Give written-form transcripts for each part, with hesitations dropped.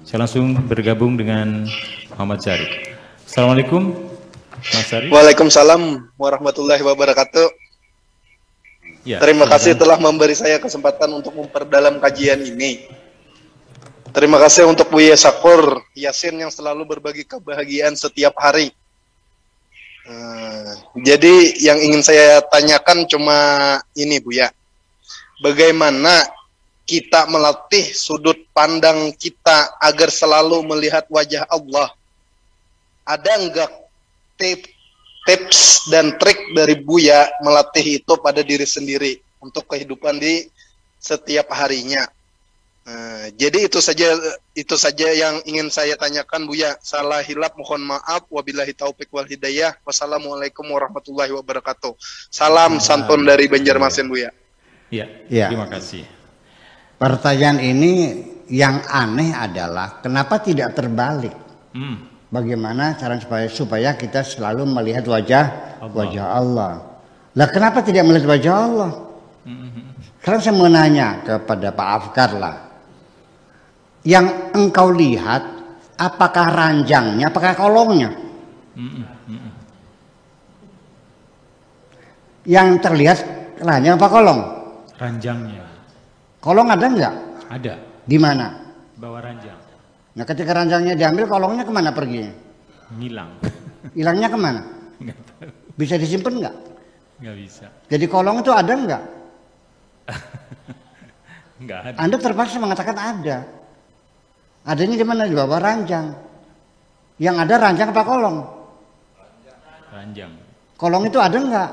Saya langsung bergabung dengan Muhammad Syarif. Assalamualaikum, Mas Syarif. Waalaikumsalam warahmatullahi wabarakatuh. Ya, Terima kasih telah memberi saya kesempatan untuk memperdalam kajian ini. Terima kasih untuk Buya Syakur Yasin yang selalu berbagi kebahagiaan setiap hari. Jadi yang ingin saya tanyakan cuma ini Buya. Bagaimana kita melatih sudut pandang kita agar selalu melihat wajah Allah? Ada enggak tips dan trik dari Buya melatih itu pada diri sendiri untuk kehidupan di setiap harinya? Jadi itu saja yang ingin saya tanyakan Buya. Salah hilap mohon maaf. Wabillahi taufik wal hidayah. Wassalamualaikum warahmatullahi wabarakatuh. Salam santun dari Banjarmasin Buya. Ya, terima kasih. Pertanyaan ini yang aneh adalah kenapa tidak terbalik? Bagaimana cara supaya kita selalu melihat wajah Allah? Lah kenapa tidak melihat wajah Allah? Sekarang saya mau nanya kepada Pak Afkar lah. Yang engkau lihat apakah ranjangnya, apakah kolongnya? Yang terlihat ranjang apa kolong? Ranjangnya. Kolong ada enggak? Ada. Di mana? Bawah ranjang. Nah ketika ranjangnya diambil, kolongnya kemana perginya? Ngilang. Hilangnya kemana? Nggak tahu. Bisa disimpan enggak? Nggak bisa. Jadi kolong itu ada enggak? Nggak ada. Anda terpaksa mengatakan ada. Adanya di mana? Di bawah ranjang. Yang ada ranjang apa kolong? Ranjang. Kolong itu ada enggak?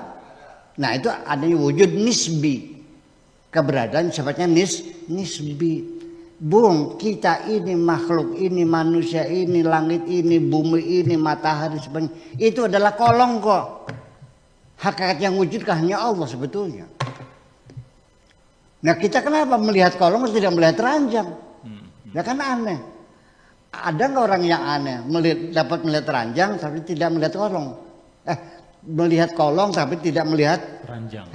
Nah itu adanya wujud nisbi. Keberadaan sifatnya nisbi. Bung, kita ini makhluk ini, manusia ini, langit ini, bumi ini, matahari sebagainya. Itu adalah kolong kok. Hakikat yang wujud hanya Allah sebetulnya. Nah kita kenapa melihat kolong tidak melihat ranjang? Ya kan aneh. Ada nggak orang yang aneh dapat melihat ranjang tapi tidak melihat kolong? Melihat kolong tapi tidak melihat ranjang.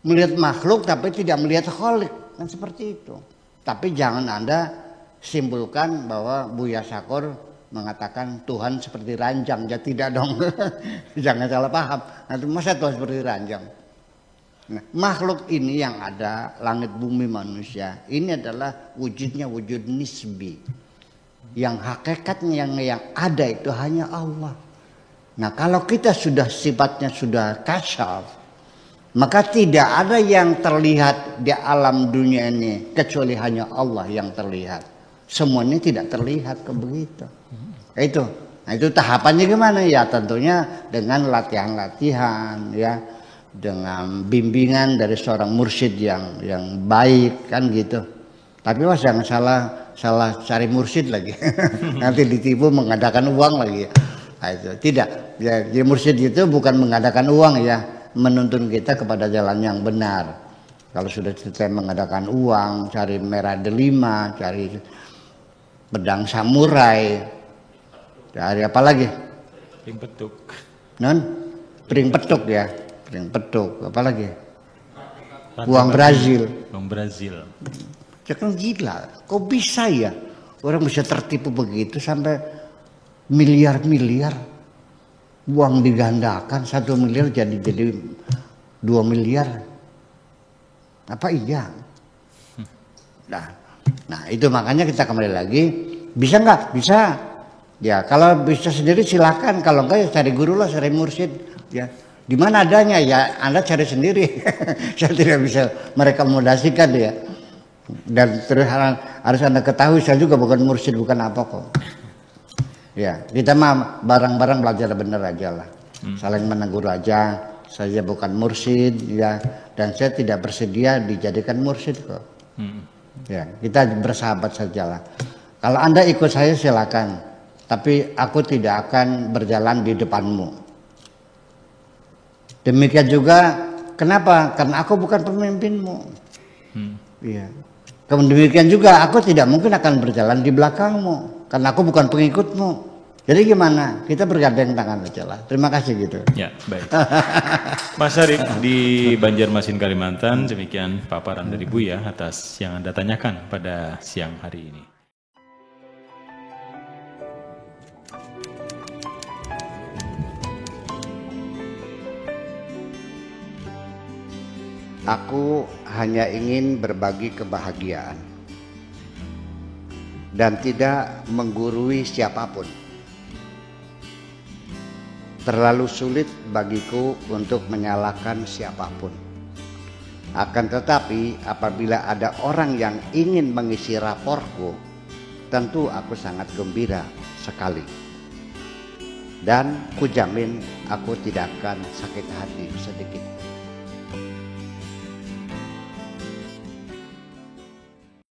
Melihat makhluk tapi tidak melihat khalik. Kan seperti itu. Tapi jangan Anda simpulkan bahwa Buya Syakur mengatakan Tuhan seperti ranjang. Ya tidak dong. Jangan salah paham. Nanti masa Tuhan seperti ranjang. Nah, makhluk ini yang ada, langit bumi manusia, ini adalah wujudnya wujud nisbi. Yang hakikatnya yang ada itu hanya Allah. Nah kalau kita sudah sifatnya sudah kasyaf, maka tidak ada yang terlihat di alam dunia ini kecuali hanya Allah yang terlihat. Semuanya tidak terlihat begitu. Itu. Nah itu tahapannya gimana ya? Tentunya dengan latihan-latihan ya. Dengan bimbingan dari seorang mursyid yang baik kan gitu. Tapi mas jangan salah cari mursyid lagi. Nanti ditipu mengadakan uang lagi. Nah, itu tidak. Ya, jadi mursyid itu bukan mengadakan uang ya, menuntun kita kepada jalan yang benar. Kalau sudah selesai mengadakan uang, cari merah delima, cari pedang samurai, cari apa lagi? Pring petuk. Pring petuk ya. Yang pedok, apalagi uang Brazil. Uang Brazil. Ya kan gila, kok bisa ya orang bisa tertipu begitu sampai miliar-miliar uang digandakan 1 miliar jadi 2 miliar. Apa iya? Nah itu makanya kita kembali lagi bisa nggak? Bisa. Ya kalau bisa sendiri silakan, kalau enggak ya cari guru lah, cari mursyid ya. Di mana adanya ya Anda cari sendiri. Saya tidak bisa merekomendasikan ya. Dan terus harus Anda ketahui saya juga bukan mursyid, bukan apa kok. Ya, kita mah bareng-bareng belajar benar aja lah. Saling menegur aja. Saya bukan mursyid ya, dan saya tidak bersedia dijadikan mursyid kok. Ya, kita bersahabat sajalah. Kalau Anda ikut saya silakan, tapi aku tidak akan berjalan di depanmu. Demikian juga kenapa? Karena aku bukan pemimpinmu. Iya. Demikian juga aku tidak mungkin akan berjalan di belakangmu karena aku bukan pengikutmu. Jadi gimana? Kita bergandeng tangan aja lah. Terima kasih gitu. Ya, baik. Mas Syarif di Banjarmasin Kalimantan, demikian paparan dari Buya atas yang Anda tanyakan pada siang hari ini. Aku hanya ingin berbagi kebahagiaan dan tidak menggurui siapapun. Terlalu sulit bagiku untuk menyalahkan siapapun. Akan tetapi apabila ada orang yang ingin mengisi raporku, tentu aku sangat gembira sekali. Dan kujamin aku tidak akan sakit hati sedikit.